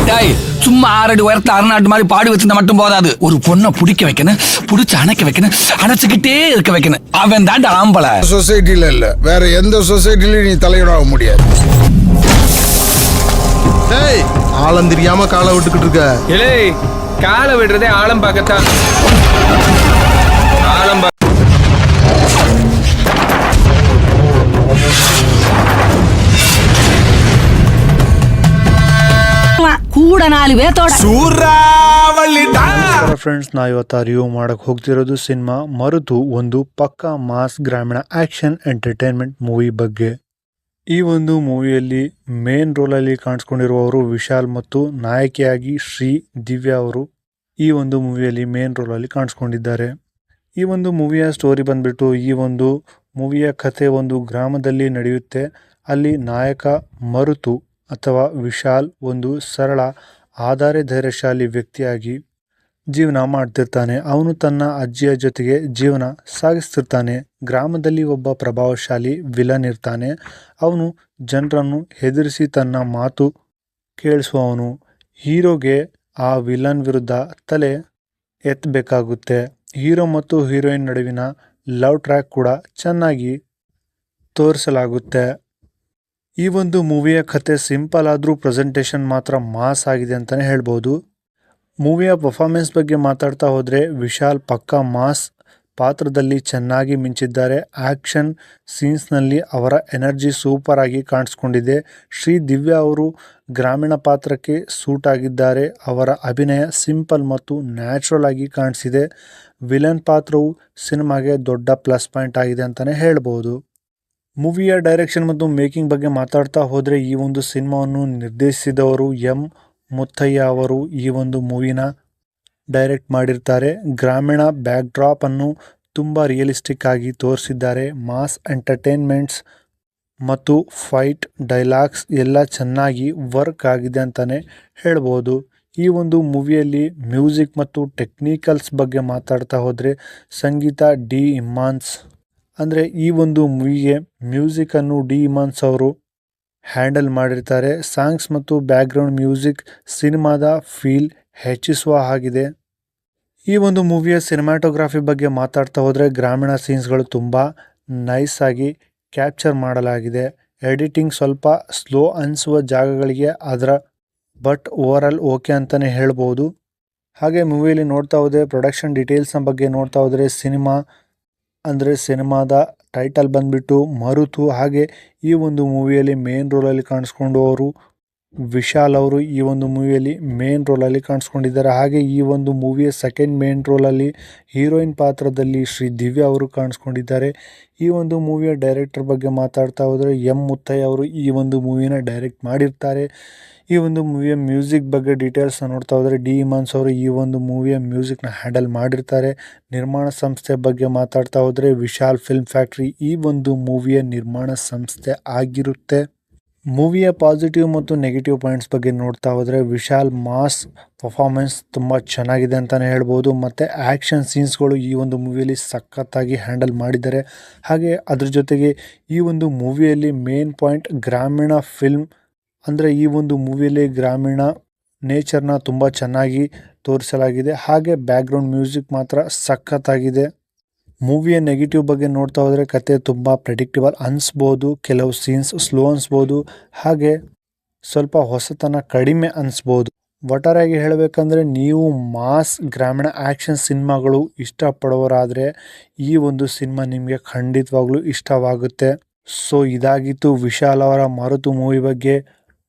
டேய் சும்மா 6 அடி உயரத்துல அரணாட்டு மாதிரி பாடி வச்சிருந்தா மட்டும் போதாது. ஒரு பொண்ணை பிடிக்க வைக்கணும், பிடிச்சு அணைக்க வைக்கணும், அணைச்சுக்கிட்டே இருக்க வைக்கணும். அவன் தாண்ட ஆம்பளை. சொசைட்டில இல்ல, வேற எந்த சொசைட்டிலயும் நீ தலையிடாக முடியாது. ஆழம் தெரியாம காலை விட்டுக்கிட்டு இருக்க. இலே காலை விடுறதே ஆழம் பார்க்கத்தான். ஆழம் ಕೂಡ 4 ಬೇತೋಡ ಫ್ರೆಂಡ್ಸ್, ನಾ ಇವತ್ತು ರಿವ್ಯೂ ಮಾಡಕ್ಕೆ ಹೋಗ್ತಿರೋದು ಸಿನಿಮಾ ಮರುತು, ಒಂದು ಪಕ್ಕಾ ಮಾಸ್ ಗ್ರಾಮೀಣ ಆಕ್ಷನ್ ಎಂಟರ್ಟೈನ್ಮೆಂಟ್ ಮೂವಿ ಬಗ್ಗೆ. ಈ ಒಂದು ಮೂವಿಯಲ್ಲಿ ಮೇನ್ ರೋಲಲ್ಲಿ ಕಾಣಿಸ್ಕೊಂಡಿರುವವರು ವಿಶಾಲ್ ಮತ್ತು ನಾಯಕಿಯಾಗಿ ಶ್ರೀ ದಿವ್ಯಾ ಅವರು ಈ ಒಂದು ಮೂವಿಯಲ್ಲಿ ಮೇನ್ ರೋಲಲ್ಲಿ ಕಾಣಿಸ್ಕೊಂಡಿದ್ದಾರೆ. ಈ ಒಂದು ಮೂವಿಯ ಸ್ಟೋರಿ ಬಂದ್ಬಿಟ್ಟು, ಈ ಒಂದು ಮೂವಿಯ ಕಥೆ ಒಂದು ಗ್ರಾಮದಲ್ಲಿ ನಡೆಯುತ್ತೆ. ಅಲ್ಲಿ ನಾಯಕ ಮರುತು ಅಥವಾ ವಿಶಾಲ್ ಒಂದು ಸರಳ ಆದರೆ ಧೈರ್ಯಶಾಲಿ ವ್ಯಕ್ತಿಯಾಗಿ ಜೀವನ ಮಾಡ್ತಿರ್ತಾನೆ. ಅವನು ತನ್ನ ಅಜ್ಜಿಯ ಜೊತೆಗೆ ಜೀವನ ಸಾಗಿಸ್ತಿರ್ತಾನೆ. ಗ್ರಾಮದಲ್ಲಿ ಒಬ್ಬ ಪ್ರಭಾವಶಾಲಿ ವಿಲನ್ ಇರ್ತಾನೆ. ಅವನು ಜನರನ್ನು ಹೆದರಿಸಿ ತನ್ನ ಮಾತು ಕೇಳಿಸುವವನು. ಹೀರೋಗೆ ಆ ವಿಲನ್ ವಿರುದ್ಧ ತಲೆ ಎತ್ತಬೇಕಾಗುತ್ತೆ. ಹೀರೋ ಮತ್ತು ಹೀರೋಯಿನ್ ನಡುವಿನ ಲವ್ ಟ್ರ್ಯಾಕ್ ಕೂಡ ಚೆನ್ನಾಗಿ ತೋರಿಸಲಾಗುತ್ತೆ. ಈ ಒಂದು ಮೂವಿಯ ಕತೆ ಸಿಂಪಲ್ ಆದರೂ ಪ್ರೆಸೆಂಟೇಷನ್ ಮಾತ್ರ ಮಾಸ್ ಆಗಿದೆ ಅಂತಲೇ ಹೇಳ್ಬೋದು. ಮೂವಿಯ ಪರ್ಫಾರ್ಮೆನ್ಸ್ ಬಗ್ಗೆ ಮಾತಾಡ್ತಾ ಹೋದರೆ, ವಿಶಾಲ್ ಪಕ್ಕಾ ಮಾಸ್ ಪಾತ್ರದಲ್ಲಿ ಚೆನ್ನಾಗಿ ಮಿಂಚಿದ್ದಾರೆ. ಆ್ಯಕ್ಷನ್ ಸೀನ್ಸ್ನಲ್ಲಿ ಅವರ ಎನರ್ಜಿ ಸೂಪರ್ ಆಗಿ ಕಾಣಿಸ್ಕೊಂಡಿದೆ. ಶ್ರೀ ದಿವ್ಯಾ ಅವರು ಗ್ರಾಮೀಣ ಪಾತ್ರಕ್ಕೆ ಸೂಟ್ ಆಗಿದ್ದಾರೆ. ಅವರ ಅಭಿನಯ ಸಿಂಪಲ್ ಮತ್ತು ನ್ಯಾಚುರಲ್ ಆಗಿ ಕಾಣಿಸಿದೆ. ವಿಲನ್ ಪಾತ್ರವು ಸಿನಿಮಾಗೆ ದೊಡ್ಡ ಪ್ಲಸ್ ಪಾಯಿಂಟ್ ಆಗಿದೆ ಅಂತಲೇ ಹೇಳ್ಬೋದು. ಮೂವಿಯ ಡೈರೆಕ್ಷನ್ ಮತ್ತು ಮೇಕಿಂಗ್ ಬಗ್ಗೆ ಮಾತಾಡ್ತಾ ಹೋದರೆ, ಈ ಒಂದು ಸಿನಿಮಾವನ್ನು ನಿರ್ದೇಶಿಸಿದವರು ಎಂ ಮುತ್ತಯ್ಯ ಅವರು ಈ ಒಂದು ಮೂವಿನ ಡೈರೆಕ್ಟ್ ಮಾಡಿರ್ತಾರೆ. ಗ್ರಾಮೀಣ ಬ್ಯಾಕ್ಡ್ರಾಪ್ ಅನ್ನು ತುಂಬ ರಿಯಲಿಸ್ಟಿಕ್ ಆಗಿ ತೋರಿಸಿದ್ದಾರೆ. ಮಾಸ್ ಎಂಟರ್ಟೈನ್ಮೆಂಟ್ಸ್ ಮತ್ತು ಫೈಟ್ ಡೈಲಾಗ್ಸ್ ಎಲ್ಲ ಚೆನ್ನಾಗಿ ವರ್ಕ್ ಆಗಿದೆ ಅಂತಲೇ ಹೇಳ್ಬೋದು. ಈ ಒಂದು ಮೂವಿಯಲ್ಲಿ ಮ್ಯೂಸಿಕ್ ಮತ್ತು ಟೆಕ್ನಿಕಲ್ಸ್ ಬಗ್ಗೆ ಮಾತಾಡ್ತಾ ಹೋದರೆ, ಸಂಗೀತ ಡಿ ಇಮ್ಮಾನ್ಸ್ ಅಂದರೆ ಈ ಒಂದು ಮೂವಿಗೆ ಮ್ಯೂಸಿಕನ್ನು ಡಿ ಇಮ್ಮಾನ್ಸ್ ಅವರು ಹ್ಯಾಂಡಲ್ ಮಾಡಿರ್ತಾರೆ. ಸಾಂಗ್ಸ್ ಮತ್ತು ಬ್ಯಾಕ್ಗ್ರೌಂಡ್ ಮ್ಯೂಸಿಕ್ ಸಿನಿಮಾದ ಫೀಲ್ ಹೆಚ್ಚಿಸುವ ಹಾಗಿದೆ. ಈ ಒಂದು ಮೂವಿಯ ಸಿನಿಮಾಟೋಗ್ರಫಿ ಬಗ್ಗೆ ಮಾತಾಡ್ತಾ ಹೋದರೆ, ಗ್ರಾಮೀಣ ಸೀನ್ಸ್ಗಳು ತುಂಬ ನೈಸ್ ಆಗಿ ಕ್ಯಾಪ್ಚರ್ ಮಾಡಲಾಗಿದೆ. ಎಡಿಟಿಂಗ್ ಸ್ವಲ್ಪ ಸ್ಲೋ ಅನಿಸುವ ಜಾಗಗಳಿಗೆ ಬಟ್ ಓವರಾಲ್ ಓಕೆ ಅಂತಲೇ ಹೇಳ್ಬೋದು. ಹಾಗೆ ಮೂವಿಯಲ್ಲಿ ನೋಡ್ತಾ ಹೋದರೆ, ಪ್ರೊಡಕ್ಷನ್ ಡೀಟೇಲ್ಸ್ನ ಬಗ್ಗೆ ನೋಡ್ತಾ ಹೋದರೆ, ಸಿನಿಮಾದ ಟೈಟಲ್ ಬಂದ್ಬಿಟ್ಟು ಮರುತು. ಹಾಗೆ ಈ ಒಂದು ಮೂವಿಯಲ್ಲಿ ಮೇನ್ ರೋಲಲ್ಲಿ ಕಾಣಿಸ್ಕೊಂಡವರು ವಿಶಾಲ್ ಅವರು ಈ ಒಂದು ಮೂವಿಯಲ್ಲಿ ಮೇನ್ ರೋಲಲ್ಲಿ ಕಾಣಿಸ್ಕೊಂಡಿದ್ದಾರೆ. ಹಾಗೆ ಈ ಒಂದು ಮೂವಿಯ ಸೆಕೆಂಡ್ ಮೇನ್ ರೋಲಲ್ಲಿ ಹೀರೋಯಿನ್ ಪಾತ್ರದಲ್ಲಿ ಶ್ರೀ ದಿವ್ಯಾ ಅವರು ಕಾಣಿಸ್ಕೊಂಡಿದ್ದಾರೆ. ಈ ಒಂದು ಮೂವಿಯ ಡೈರೆಕ್ಟರ್ ಬಗ್ಗೆ ಮಾತಾಡ್ತಾ ಹೋದರೆ, ಎಂ ಮುತ್ತಯ್ಯ ಅವರು ಈ ಒಂದು ಮೂವಿನ ಡೈರೆಕ್ಟ್ ಮಾಡಿರ್ತಾರೆ. ಈ ಒಂದು ಮೂವಿಯ ಮ್ಯೂಸಿಕ್ ಬಗ್ಗೆ ಡೀಟೇಲ್ಸ್ನ ನೋಡ್ತಾ ಹೋದರೆ, ಡಿ ಇಮಾನ್ಸ್ ಅವರು ಈ ಒಂದು ಮೂವಿಯ ಮ್ಯೂಸಿಕ್ನ ಹ್ಯಾಂಡಲ್ ಮಾಡಿರ್ತಾರೆ. ನಿರ್ಮಾಣ ಸಂಸ್ಥೆ ಬಗ್ಗೆ ಮಾತಾಡ್ತಾ ಹೋದರೆ, ವಿಶಾಲ್ ಫಿಲ್ಮ್ ಫ್ಯಾಕ್ಟ್ರಿ ಈ ಒಂದು ಮೂವಿಯ ನಿರ್ಮಾಣ ಸಂಸ್ಥೆ ಆಗಿರುತ್ತೆ. ಮೂವಿಯ ಪಾಸಿಟಿವ್ ಮತ್ತು ನೆಗೆಟಿವ್ ಪಾಯಿಂಟ್ಸ್ ಬಗ್ಗೆ ನೋಡ್ತಾ ಹೋದರೆ, ವಿಶಾಲ್ ಮಾಸ್ ಪರ್ಫಾರ್ಮೆನ್ಸ್ ತುಂಬ ಚೆನ್ನಾಗಿದೆ ಅಂತಲೇ ಹೇಳ್ಬೋದು. ಮತ್ತು ಆ್ಯಕ್ಷನ್ ಸೀನ್ಸ್ಗಳು ಈ ಒಂದು ಮೂವಿಯಲ್ಲಿ ಸಖತ್ತಾಗಿ ಹ್ಯಾಂಡಲ್ ಮಾಡಿದ್ದಾರೆ. ಹಾಗೆ ಅದ್ರ ಜೊತೆಗೆ ಈ ಒಂದು ಮೂವಿಯಲ್ಲಿ ಮೇನ್ ಪಾಯಿಂಟ್ ಗ್ರಾಮೀಣ ಫಿಲ್ಮ್ ಅಂದರೆ ಈ ಒಂದು ಮೂವಿಯಲ್ಲಿ ಗ್ರಾಮೀಣ ನೇಚರ್ನ ತುಂಬ ಚೆನ್ನಾಗಿ ತೋರಿಸಲಾಗಿದೆ. ಹಾಗೆ ಬ್ಯಾಕ್ಗ್ರೌಂಡ್ ಮ್ಯೂಸಿಕ್ ಮಾತ್ರ ಸಖತ್ತಾಗಿದೆ. ಮೂವಿಯ ನೆಗೆಟಿವ್ ಬಗ್ಗೆ ನೋಡ್ತಾ ಹೋದರೆ, ಕತೆ ತುಂಬ ಪ್ರೆಡಿಕ್ಟಬಲ್ ಅನಿಸ್ಬೋದು. ಕೆಲವು ಸೀನ್ಸ್ ಸ್ಲೋ ಅನಿಸ್ಬೋದು. ಹಾಗೆ ಸ್ವಲ್ಪ ಹೊಸತನ ಕಡಿಮೆ ಅನಿಸ್ಬೋದು. ಒಟ್ಟಾರೆಯಾಗಿ ಹೇಳಬೇಕಂದ್ರೆ, ನೀವು ಮಾಸ್ ಗ್ರಾಮೀಣ ಆ್ಯಕ್ಷನ್ ಸಿನಿಮಾಗಳು ಇಷ್ಟಪಡೋರಾದರೆ ಈ ಒಂದು ಸಿನಿಮಾ ನಿಮಗೆ ಖಂಡಿತವಾಗ್ಲೂ ಇಷ್ಟವಾಗುತ್ತೆ. ಸೊ ಇದಾಗಿತ್ತು ವಿಶಾಲ್ ಅವರ ಮರುತು ಮೂವಿ ಬಗ್ಗೆ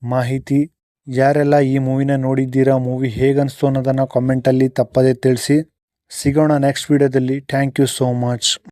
ಮಾಹಿತಿ. ಯಾರೆಲ್ಲ ಈ ಮೂವಿನ ನೋಡಿದ್ದೀರಾ, ಮೂವಿ ಹೇಗನ್ನಿಸ್ತು ಅನ್ನೋದನ್ನು ಕಾಮೆಂಟಲ್ಲಿ ತಪ್ಪದೇ ತಿಳಿಸಿ. ಸಿಗೋಣ ನೆಕ್ಸ್ಟ್ ವಿಡಿಯೋದಲ್ಲಿ. Thank you so much.